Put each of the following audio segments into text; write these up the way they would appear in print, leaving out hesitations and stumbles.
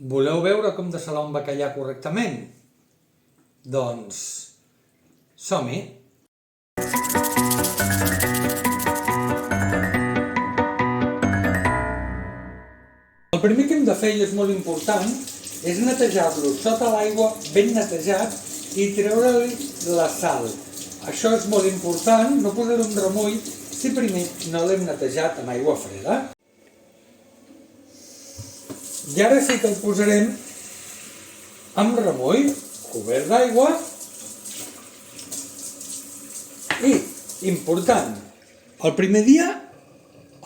Voleu veure com desalar un bacallà correctament? Doncs som-hi! El primer que hem de fer, i és molt important, és netejar-lo sota l'aigua ben netejat i treure-li la sal. Això és molt important, no posar-ho en remull si primer no l'hem netejat amb aigua freda. I ara sí que el posarem amb remull, cobert d'aigua. I, important, el primer dia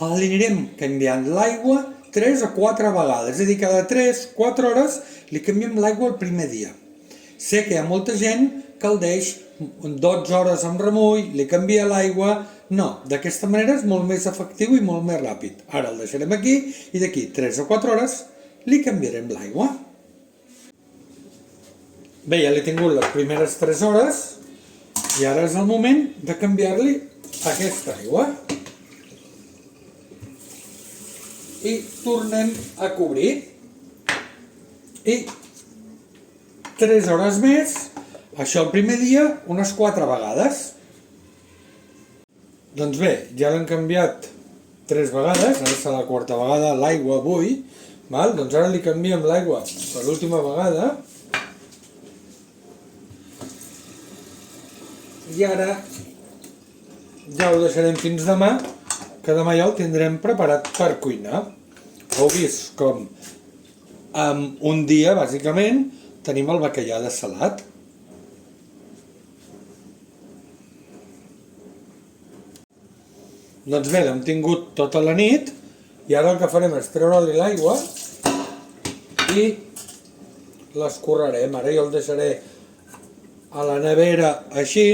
anirem canviant l'aigua 3 o 4 vegades, és a dir, cada 3-4 hores li canviem l'aigua el primer dia. Sé que hi ha molta gent que el deix 12 hores amb remull, li canvia l'aigua. No, d'aquesta manera és molt més efectiu i molt més ràpid. Ara el deixarem aquí i d'aquí 3 o 4 hores li canviarem l'aigua. Bé, ja l'he tingut les primeres 3 hores i ara és el moment de canviar-li aquesta aigua. I tornem a cobrir. I 3 hores més, això el primer dia, unes 4 vegades. Doncs bé, ja l'hem canviat 3 vegades, ara serà la 4a vegada l'aigua avui. Doncs ara li canviem l'aigua per l'última vegada. I ara ja ho deixarem fins demà, que demà ja el tindrem preparat per cuinar. Heu vist com en un dia, bàsicament, tenim el bacallà dessalat. Doncs bé, l'hem tingut tota la nit i ara el que farem és treure-li l'aigua i l'escorrerem. Ara jo el deixaré a la nevera així,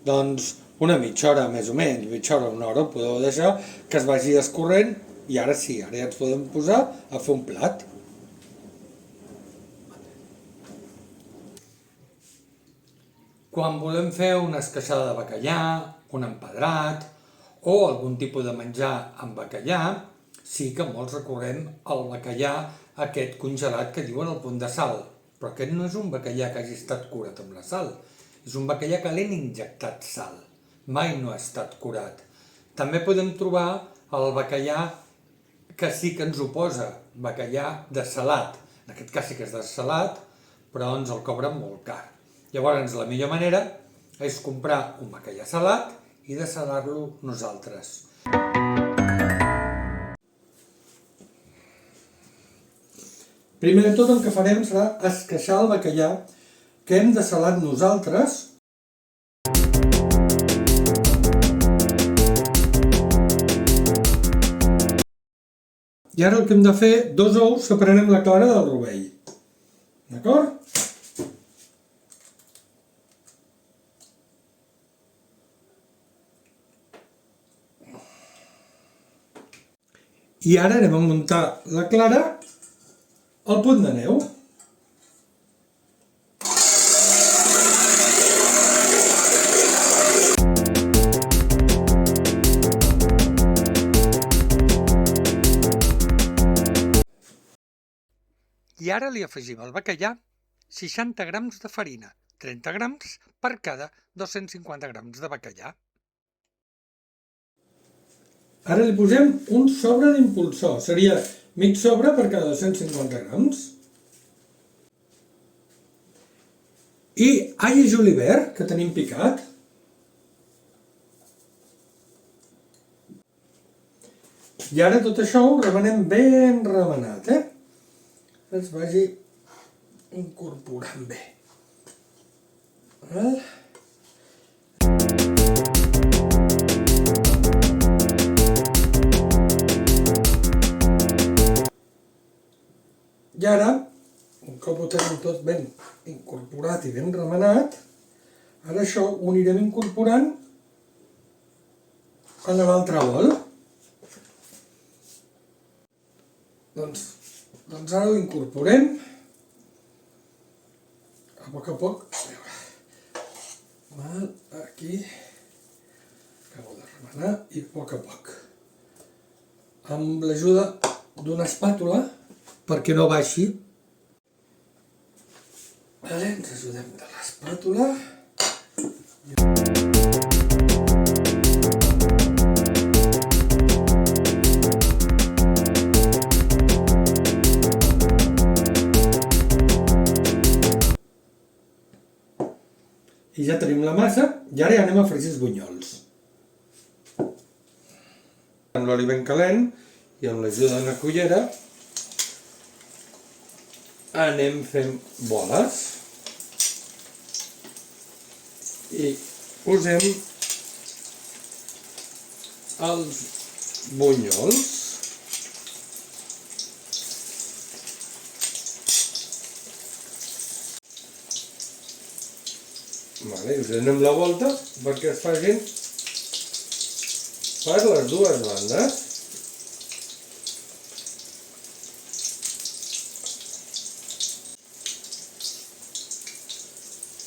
doncs una mitja hora més o menys, mitja hora, una hora, podeu deixar que es vagi escorrent i ara sí, ara ja ens podem posar a fer un plat. Quan volem fer una esqueixada de bacallà, un empedrat o algun tipus de menjar amb bacallà, sí que molts recorrem al bacallà aquest congelat que diuen el punt de sal, però aquest no és un bacallà que hagi estat curat amb la sal, és un bacallà que l'hem injectat sal, mai no ha estat curat. També podem trobar el bacallà que sí que ens oposa, bacallà dessalat, en aquest cas sí que és dessalat, però ens el cobren molt car. Llavors la millor manera és comprar un bacallà salat i dessalar-lo nosaltres. Primer de tot el que farem serà esqueixar el bacallà que hem dessalat nosaltres. I ara el que hem de fer, 2 ous, separarem la clara del rovell. D'acord? I ara anem a muntar la clara al pot de neu. I ara li afegim al bacallà 60 grams de farina, 30 grams per cada 250 grams de bacallà. Ara li posem un sobre d'impulsor, seria mig sobre per cada 250 grams. I all i julivert, que tenim picat. I ara tot això ho remenem ben remenat, que es vagi incorporant bé. I ara, un cop ho tenim tot ben incorporat i ben remenat, ara això ho anirem incorporant en l'altre bol. Doncs ara ho incorporem a poc. Aquí acabo de remenar i a poc. Amb l'ajuda d'una espàtula, perquè no baixi Vale, ens ajudem de l'espàtula. I ja tenim la massa, i ara ja anem a fregir els bunyols. Amb l'oli ben calent i amb l'ajuda d'una cullera anem fent boles i posem els bunyols. Vale, us donem la volta perquè es facin per les dues bandes.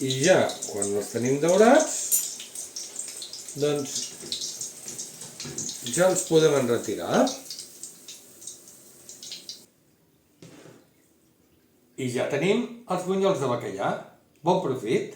I ja, quan els tenim daurats, doncs ja els podem enretirar. I ja tenim els bunyols de bacallà. Bon profit!